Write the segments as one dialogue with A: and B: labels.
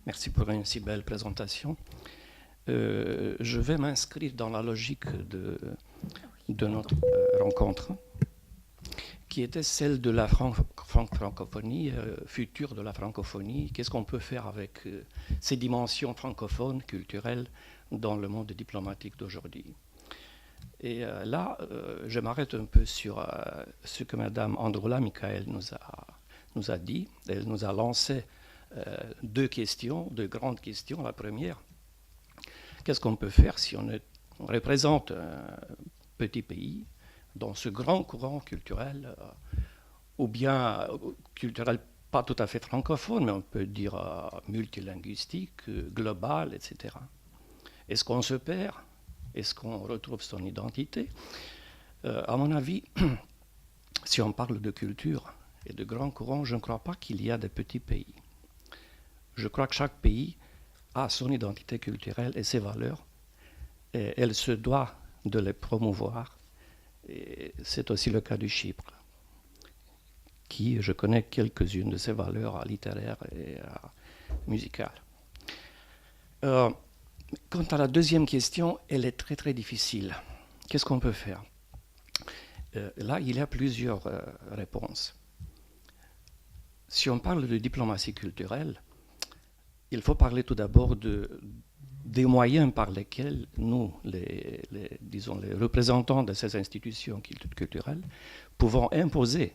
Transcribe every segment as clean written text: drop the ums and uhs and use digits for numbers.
A: Merci pour une si belle présentation. Je vais m'inscrire dans la logique de notre rencontre, qui était celle de la francophonie, future de la francophonie. Qu'est-ce qu'on peut faire avec ces dimensions francophones, culturelles, dans le monde diplomatique d'aujourd'hui? Et là, je m'arrête un peu sur ce que Mme Androula Michael nous a dit. Elle nous a lancé deux grandes questions. La première, qu'est-ce qu'on peut faire si on représente un petit pays dans ce grand courant culturel, ou bien culturel pas tout à fait francophone, mais on peut dire multilinguistique, global, etc. Est-ce qu'on se perd? Est-ce qu'on retrouve son identité? À mon avis, si on parle de culture et de grands courants, je ne crois pas qu'il y a des petits pays. Je crois que chaque pays a son identité culturelle et ses valeurs, et elle se doit de les promouvoir. Et c'est aussi le cas du Chypre, qui, je connais quelques-unes de ses valeurs littéraires et musicales. Quant à la deuxième question, elle est très très difficile. Qu'est-ce qu'on peut faire? Là, il y a plusieurs réponses. Si on parle de diplomatie culturelle, il faut parler tout d'abord des moyens par lesquels nous, les représentants de ces institutions culturelles, pouvons imposer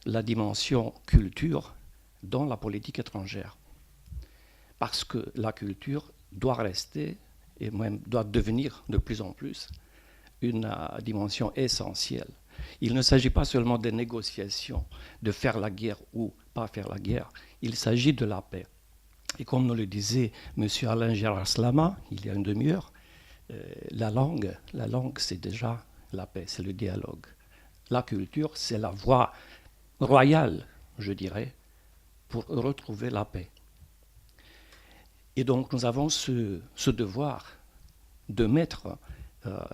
A: la dimension culture dans la politique étrangère. Parce que la culture doit rester, et même doit devenir de plus en plus, une dimension essentielle. Il ne s'agit pas seulement des négociations, de faire la guerre ou pas faire la guerre, il s'agit de la paix. Et comme nous le disait M. Alain Gérard Slama, il y a une demi-heure, la langue c'est déjà la paix, c'est le dialogue. La culture, c'est la voie royale, je dirais, pour retrouver la paix. Et donc nous avons ce devoir de mettre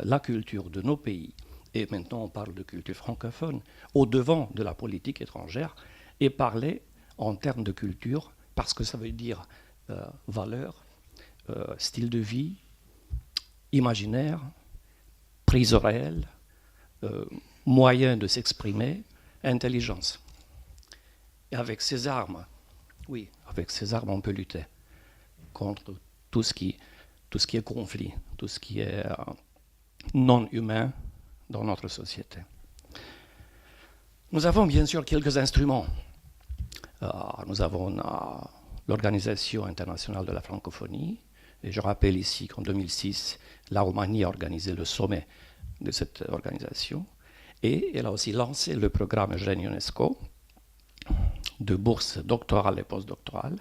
A: la culture de nos pays, et maintenant on parle de culture francophone, au devant de la politique étrangère, et parler en termes de culture, parce que ça veut dire valeur, style de vie, imaginaire, prise au réel, moyen de s'exprimer, intelligence. Et avec ces armes, oui, avec ces armes on peut lutter contre tout ce qui est conflit, tout ce qui est non humain dans notre société. Nous avons bien sûr quelques instruments. Nous avons l'Organisation internationale de la francophonie, et je rappelle ici qu'en 2006, la Roumanie a organisé le sommet de cette organisation, et elle a aussi lancé le programme Jeune UNESCO de bourses doctorales et postdoctorales,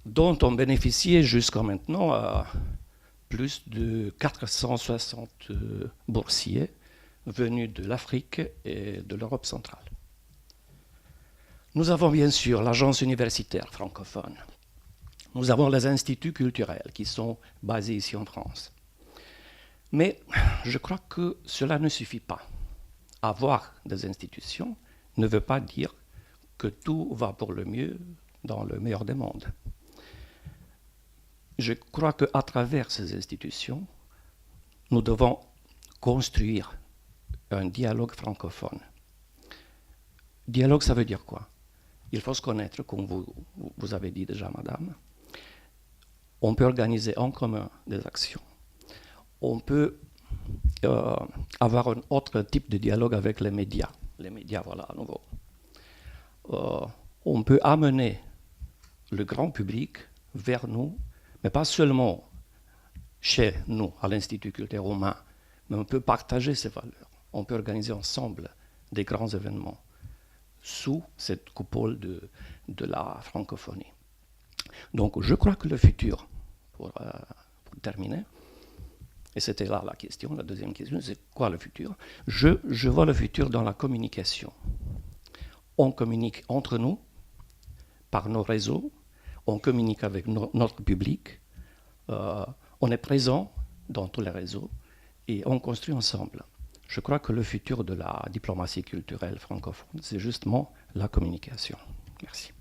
A: dont ont bénéficié jusqu'à maintenant plus de 460 boursiers venus de l'Afrique et de l'Europe centrale. Nous avons bien sûr l'agence universitaire francophone. Nous avons les instituts culturels qui sont basés ici en France. Mais je crois que cela ne suffit pas. Avoir des institutions ne veut pas dire que tout va pour le mieux dans le meilleur des mondes. Je crois qu'à travers ces institutions, nous devons construire un dialogue francophone. Dialogue, ça veut dire quoi? Il faut se connaître, comme vous avez dit déjà, madame. On peut organiser en commun des actions. On peut avoir un autre type de dialogue avec les médias. Les médias, voilà, à nouveau. On peut amener le grand public vers nous, mais pas seulement chez nous, à l'Institut culturel roumain, mais on peut partager ces valeurs. On peut organiser ensemble des grands événements sous cette coupole de la francophonie. Donc je crois que le futur, pour terminer, et c'était là la question, la deuxième question, c'est quoi le futur? Je vois le futur dans la communication. On communique entre nous, par nos réseaux, on communique avec notre public, on est présent dans tous les réseaux et on construit ensemble. Je crois que le futur de la diplomatie culturelle francophone, c'est justement la communication. Merci.